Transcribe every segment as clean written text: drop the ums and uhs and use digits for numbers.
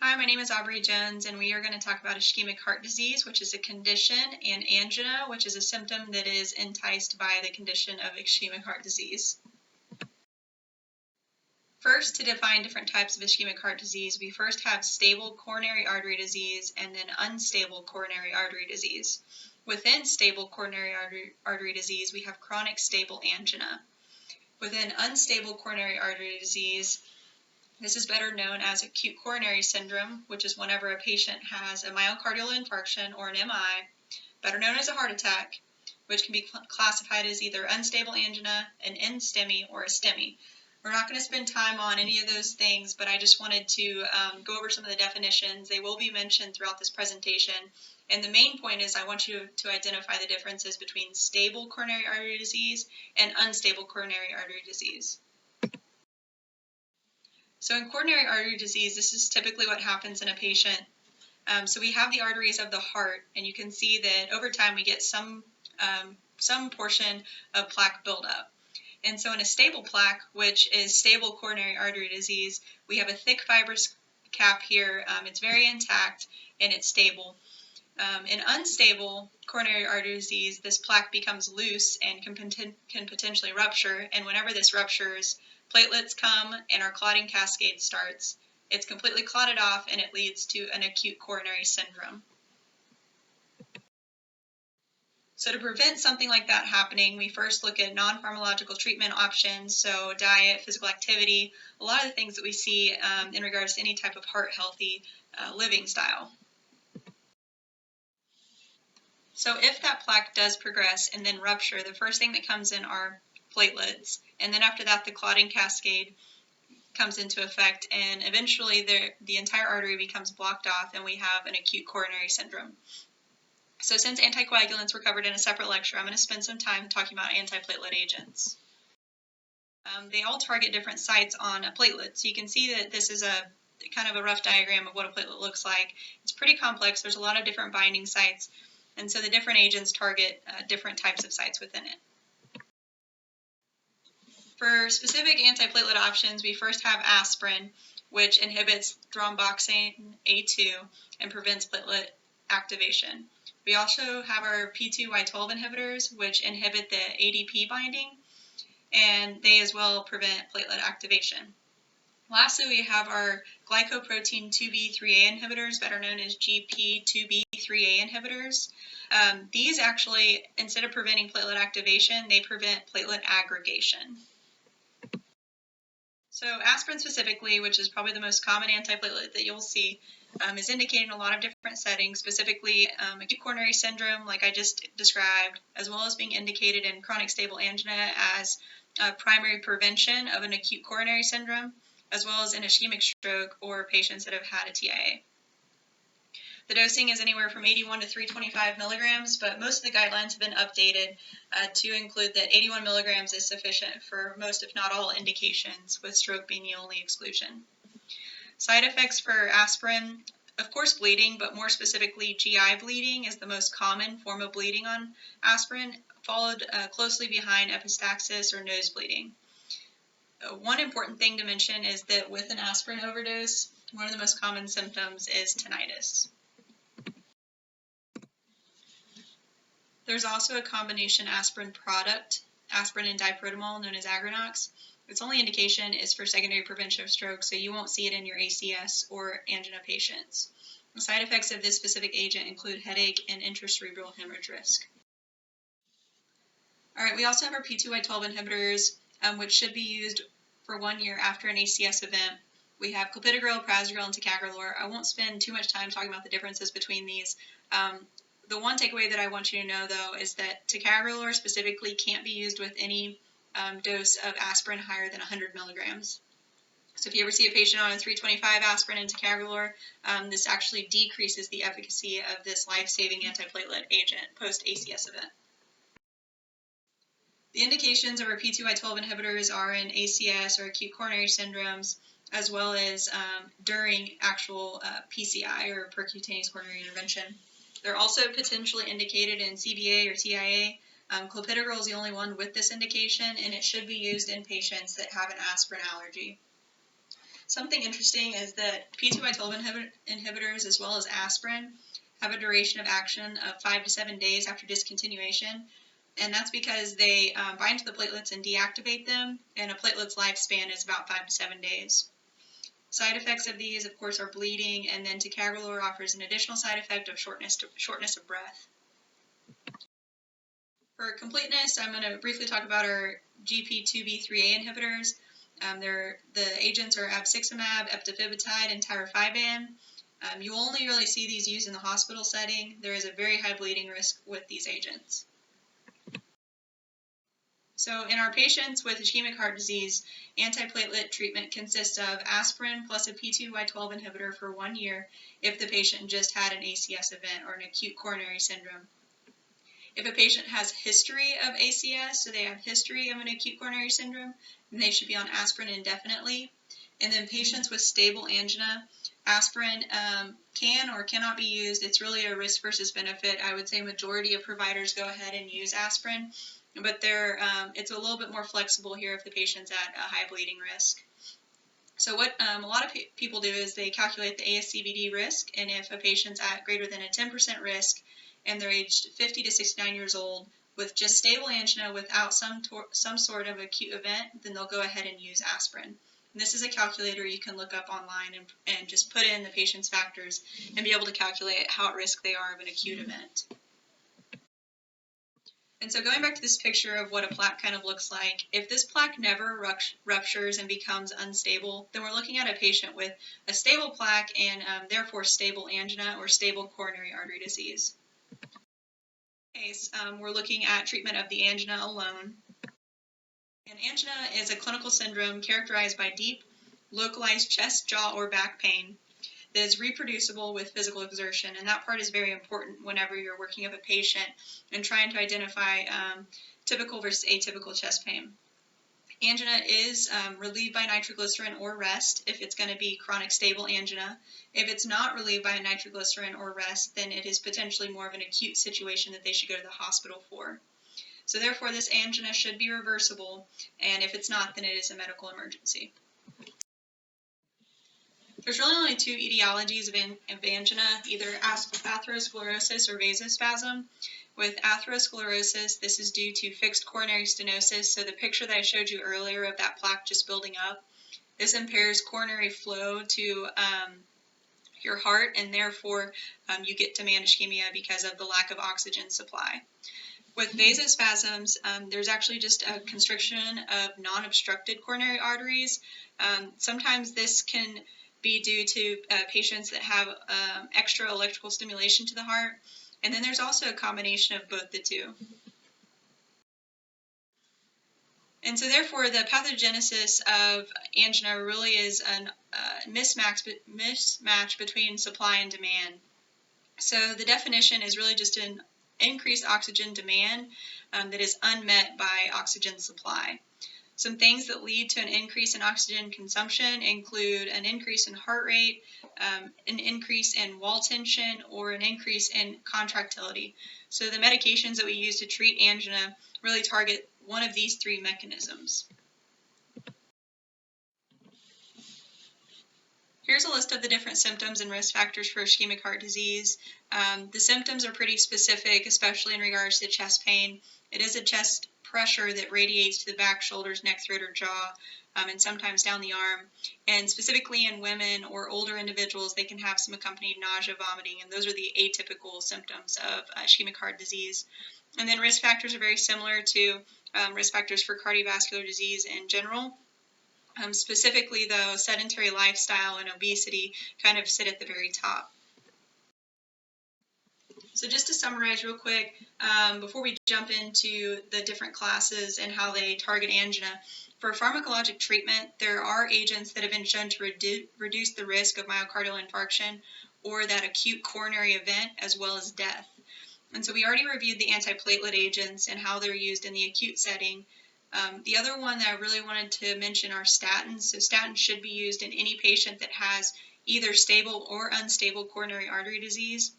Hi, my name is Aubrey Jones, and we are going to talk about ischemic heart disease, which is a condition, and angina, which is a symptom that is enticed by the condition of ischemic heart disease. First, to define different types of ischemic heart disease, we first have stable coronary artery disease and then unstable coronary artery disease. Within stable coronary artery disease, we have chronic stable angina. Within unstable coronary artery disease, this is better known as acute coronary syndrome, which is whenever a patient has a myocardial infarction or an MI, better known as a heart attack, which can be classified as either unstable angina, an NSTEMI, or a STEMI. We're not going to spend time on any of those things, but I just wanted to go over some of the definitions. They will be mentioned throughout this presentation. And the main point is I want you to identify the differences between stable coronary artery disease and unstable coronary artery disease. So in coronary artery disease, this is typically what happens in a patient. So we have the arteries of the heart, and you can see that over time we get some portion of plaque buildup. And so in a stable plaque, which is stable coronary artery disease, we have a thick fibrous cap here. It's very intact and it's stable. In unstable coronary artery disease, this plaque becomes loose and can potentially rupture. And whenever this ruptures, platelets come and our clotting cascade starts. It's completely clotted off and it leads to an acute coronary syndrome. So to prevent something like that happening, we first look at non-pharmacological treatment options, so diet, physical activity, a lot of the things that we see in regards to any type of heart-healthy living style. So if that plaque does progress and then rupture, the first thing that comes in are platelets, and then after that the clotting cascade comes into effect, and eventually the entire artery becomes blocked off and we have an acute coronary syndrome. So since anticoagulants were covered in a separate lecture, I'm going to spend some time talking about antiplatelet agents. They all target different sites on a platelet, so you can see that this is a kind of a rough diagram of what a platelet looks like. It's pretty complex. There's a lot of different binding sites, and so the different agents target different types of sites within it. For specific antiplatelet options, we first have aspirin, which inhibits thromboxane A2 and prevents platelet activation. We also have our P2Y12 inhibitors, which inhibit the ADP binding, and they as well prevent platelet activation. Lastly, we have our glycoprotein 2B3A inhibitors, better known as GP2B3A inhibitors. These actually, instead of preventing platelet activation, they prevent platelet aggregation. So aspirin specifically, which is probably the most common antiplatelet that you'll see, is indicated in a lot of different settings, specifically acute coronary syndrome, like I just described, as well as being indicated in chronic stable angina as primary prevention of an acute coronary syndrome, as well as in ischemic stroke or patients that have had a TIA. The dosing is anywhere from 81 to 325 milligrams, but most of the guidelines have been updated to include that 81 milligrams is sufficient for most, if not all, indications, with stroke being the only exclusion. Side effects for aspirin, of course bleeding, but more specifically GI bleeding is the most common form of bleeding on aspirin, followed closely behind epistaxis or nose bleeding. One important thing to mention is that with an aspirin overdose, one of the most common symptoms is tinnitus. There's also a combination aspirin product, aspirin and diprodamol, known as Agrinox. Its only indication is for secondary prevention of stroke, so you won't see it in your ACS or angina patients. The side effects of this specific agent include headache and intracerebral hemorrhage risk. All right, we also have our P2Y12 inhibitors, which should be used for 1 year after an ACS event. We have clopidogrel, prasugrel, and ticagrelor. I won't spend too much time talking about the differences between these. The one takeaway that I want you to know, though, is that ticagrelor specifically can't be used with any dose of aspirin higher than 100 milligrams. So if you ever see a patient on a 325 aspirin and ticagrelor, this actually decreases the efficacy of this life-saving antiplatelet agent post-ACS event. The indications of our P2Y12 inhibitors are in ACS or acute coronary syndromes, as well as during actual PCI or percutaneous coronary intervention. They're also potentially indicated in CVA or TIA. Clopidogrel is the only one with this indication, and it should be used in patients that have an aspirin allergy. Something interesting is that P2Y12 inhibitors as well as aspirin have a duration of action of 5 to 7 days after discontinuation, and that's because they bind to the platelets and deactivate them, and a platelet's lifespan is about 5 to 7 days. Side effects of these, of course, are bleeding, and then ticagrelor offers an additional side effect of shortness of breath. For completeness, I'm going to briefly talk about our GP2B3A inhibitors. The agents are abciximab, eptifibatide, and tirofiban. You only really see these used in the hospital setting. There is a very high bleeding risk with these agents. So in our patients with ischemic heart disease, antiplatelet treatment consists of aspirin plus a P2Y12 inhibitor for 1 year if the patient just had an ACS event or an acute coronary syndrome. If a patient has history of ACS, so they have history of an acute coronary syndrome, then they should be on aspirin indefinitely. And then patients with stable angina, aspirin can or cannot be used. It's really a risk versus benefit. I would say majority of providers go ahead and use aspirin, but it's a little bit more flexible here if the patient's at a high bleeding risk. So what a lot of people do is they calculate the ASCVD risk, and if a patient's at greater than a 10% risk, and they're aged 50 to 69 years old with just stable angina without some sort of acute event, then they'll go ahead and use aspirin. And this is a calculator you can look up online and just put in the patient's factors and be able to calculate how at risk they are of an acute event. And so going back to this picture of what a plaque kind of looks like, if this plaque never ruptures and becomes unstable, then we're looking at a patient with a stable plaque and therefore stable angina or stable coronary artery disease. We're looking at treatment of the angina alone. And angina is a clinical syndrome characterized by deep, localized chest, jaw, or back pain that is reproducible with physical exertion. And that part is very important whenever you're working with a patient and trying to identify typical versus atypical chest pain. Angina is relieved by nitroglycerin or rest if it's going to be chronic stable angina. If it's not relieved by nitroglycerin or rest, then it is potentially more of an acute situation that they should go to the hospital for. So therefore, this angina should be reversible, and if it's not, then it is a medical emergency. There's really only two etiologies of angina, either atherosclerosis or vasospasm. With atherosclerosis, this is due to fixed coronary stenosis. So the picture that I showed you earlier of that plaque just building up, this impairs coronary flow to your heart, and therefore you get demand ischemia because of the lack of oxygen supply. With vasospasms, there's actually just a constriction of non-obstructed coronary arteries. Sometimes this can be due to patients that have extra electrical stimulation to the heart. And then there's also a combination of both the two. And so therefore, the pathogenesis of angina really is a mismatch between supply and demand. So the definition is really just an increased oxygen demand that is unmet by oxygen supply. Some things that lead to an increase in oxygen consumption include an increase in heart rate, an increase in wall tension, or an increase in contractility. So the medications that we use to treat angina really target one of these three mechanisms. Here's a list of the different symptoms and risk factors for ischemic heart disease. The symptoms are pretty specific, especially in regards to chest pain. It is a chest pressure that radiates to the back, shoulders, neck, throat, or jaw, and sometimes down the arm. And specifically in women or older individuals, they can have some accompanied nausea, vomiting, and those are the atypical symptoms of ischemic heart disease. And then risk factors are very similar to risk factors for cardiovascular disease in general. Specifically, though, sedentary lifestyle and obesity kind of sit at the very top. So just to summarize real quick, before we jump into the different classes and how they target angina, for pharmacologic treatment, there are agents that have been shown to reduce the risk of myocardial infarction or that acute coronary event, as well as death. And so we already reviewed the antiplatelet agents and how they're used in the acute setting. The other one that I really wanted to mention are statins. So statins should be used in any patient that has either stable or unstable coronary artery disease.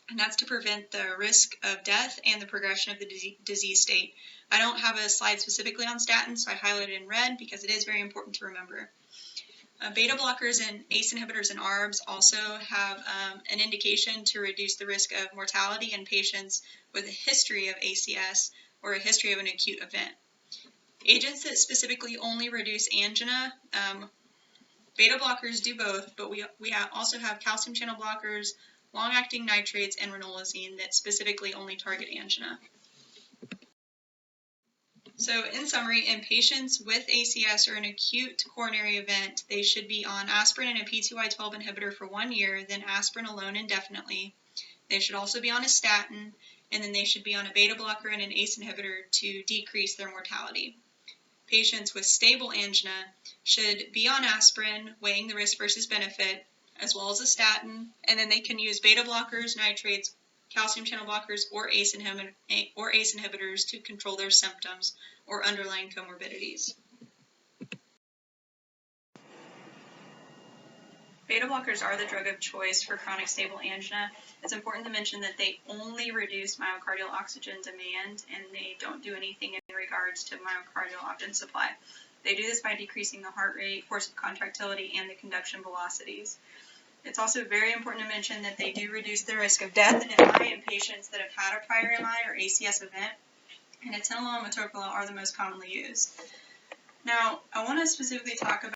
And that's to prevent the risk of death and the progression of the disease state. I don't have a slide specifically on statins, so I highlighted in red because it is very important to remember. Beta blockers and ACE inhibitors and ARBs also have an indication to reduce the risk of mortality in patients with a history of ACS or a history of an acute event. Agents that specifically only reduce angina, beta blockers do both, but we also have calcium channel blockers, long-acting nitrates, and ranolazine that specifically only target angina. So in summary, in patients with ACS or an acute coronary event, they should be on aspirin and a P2Y12 inhibitor for 1 year, then aspirin alone indefinitely. They should also be on a statin, and then they should be on a beta blocker and an ACE inhibitor to decrease their mortality. Patients with stable angina should be on aspirin, weighing the risk versus benefit, as well as a statin, and then they can use beta blockers, nitrates, calcium channel blockers, or ACE inhibitors to control their symptoms or underlying comorbidities. Beta blockers are the drug of choice for chronic stable angina. It's important to mention that they only reduce myocardial oxygen demand, and they don't do anything in regards to myocardial oxygen supply. They do this by decreasing the heart rate, force of contractility, and the conduction velocities. It's also very important to mention that they do reduce the risk of death and MI in patients that have had a prior MI or ACS event, and atenolol and metoprolol are the most commonly used. Now, I want to specifically talk about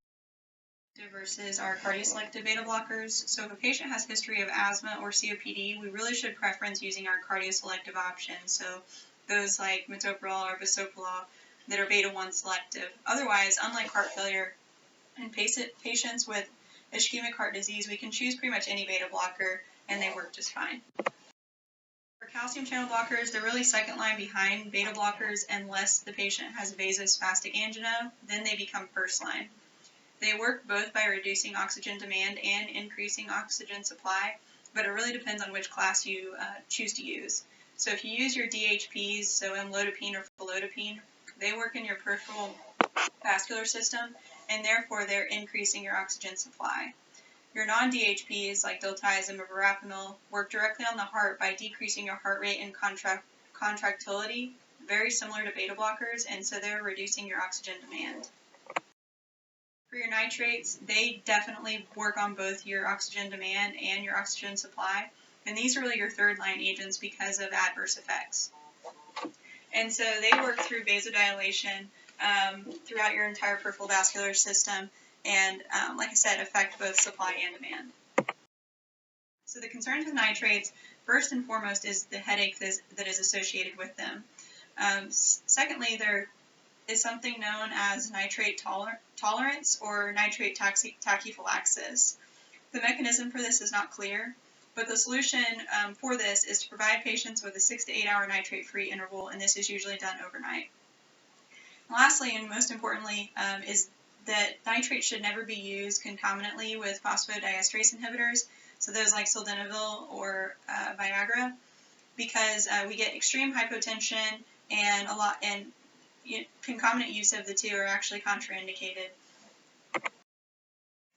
versus our cardioselective beta blockers. So if a patient has history of asthma or COPD, we really should preference using our cardioselective options. So those like metoprolol or bisoprolol that are beta-1 selective. Otherwise, unlike heart failure, in patients with ischemic heart disease, we can choose pretty much any beta blocker and they work just fine. For calcium channel blockers, they're really second line behind beta blockers unless the patient has vasospastic angina, then they become first line. They work both by reducing oxygen demand and increasing oxygen supply, but it really depends on which class you choose to use. So if you use your DHPs, so amlodipine or felodipine, they work in your peripheral vascular system, and therefore they're increasing your oxygen supply. Your non-DHPs, like diltiazem or verapamil, work directly on the heart by decreasing your heart rate and contractility, very similar to beta blockers, and so they're reducing your oxygen demand. For your nitrates, they definitely work on both your oxygen demand and your oxygen supply, and these are really your third line agents because of adverse effects. And so they work through vasodilation throughout your entire peripheral vascular system and, like I said, affect both supply and demand. So the concerns with nitrates, first and foremost, is the headache that is associated with them. Secondly, there is something known as nitrate tolerance or nitrate tachyphylaxis. The mechanism for this is not clear, but the solution for this is to provide patients with a 6 to 8 hour nitrate-free interval, and this is usually done overnight. Lastly, and most importantly, is that nitrate should never be used concomitantly with phosphodiesterase inhibitors, so those like sildenafil or Viagra, because we get extreme hypotension and concomitant use of the two are actually contraindicated.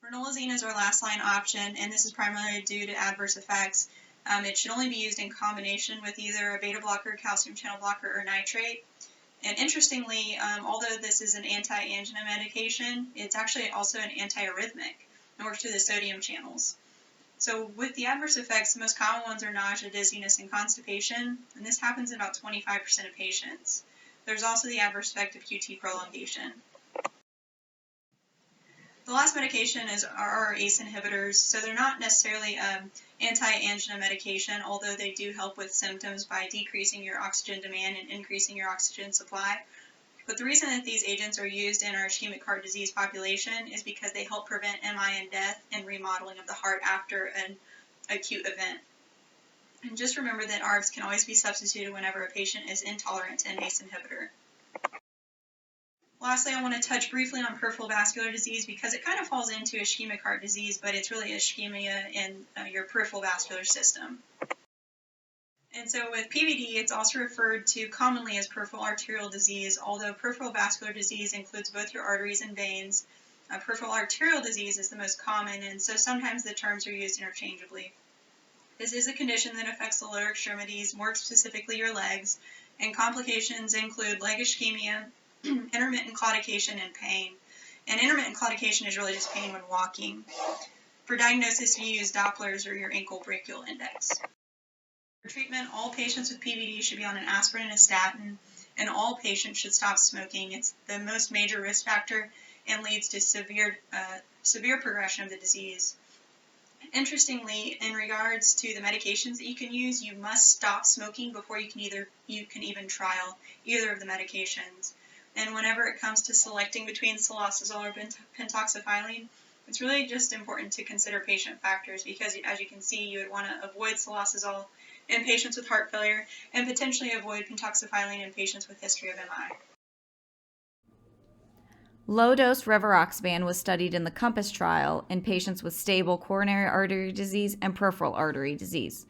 Ranolazine is our last line option, and this is primarily due to adverse effects. It should only be used in combination with either a beta blocker, calcium channel blocker, or nitrate. And interestingly, although this is an anti-angina medication, it's actually also an antiarrhythmic and works through the sodium channels. So with the adverse effects, the most common ones are nausea, dizziness, and constipation, and this happens in about 25% of patients. There's also the adverse effect of QT prolongation. The last medication are our ACE inhibitors, so they're not necessarily anti-angina medication, although they do help with symptoms by decreasing your oxygen demand and increasing your oxygen supply. But the reason that these agents are used in our ischemic heart disease population is because they help prevent MI and death and remodeling of the heart after an acute event. And just remember that ARBs can always be substituted whenever a patient is intolerant to an ACE inhibitor. Lastly, I want to touch briefly on peripheral vascular disease because it kind of falls into ischemic heart disease, but it's really ischemia in your peripheral vascular system. And so with PVD, it's also referred to commonly as peripheral arterial disease, although peripheral vascular disease includes both your arteries and veins. Peripheral arterial disease is the most common, and so sometimes the terms are used interchangeably. This is a condition that affects the lower extremities, more specifically your legs, and complications include leg ischemia, intermittent claudication, and pain. And intermittent claudication is really just pain when walking. For diagnosis, you use Dopplers or your ankle brachial index. For treatment, all patients with PVD should be on an aspirin and a statin, and all patients should stop smoking. It's the most major risk factor and leads to severe progression of the disease. Interestingly, in regards to the medications that you can use, you must stop smoking before you can even trial either of the medications. And whenever it comes to selecting between psilocybin or pentoxifylline, it's really just important to consider patient factors because, as you can see, you would want to avoid psilocybin in patients with heart failure and potentially avoid pentoxifylline in patients with history of MI. Low-dose rivaroxaban was studied in the COMPASS trial in patients with stable coronary artery disease and peripheral artery disease.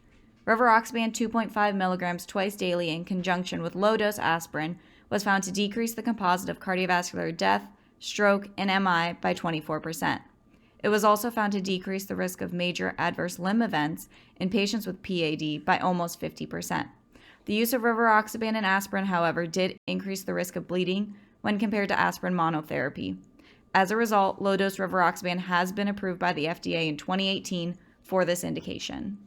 Rivaroxaban 2.5 milligrams twice daily in conjunction with low-dose aspirin was found to decrease the composite of cardiovascular death, stroke, and MI by 24%. It was also found to decrease the risk of major adverse limb events in patients with PAD by almost 50%. The use of rivaroxaban and aspirin, however, did increase the risk of bleeding when compared to aspirin monotherapy. As a result, low-dose rivaroxaban has been approved by the FDA in 2018 for this indication.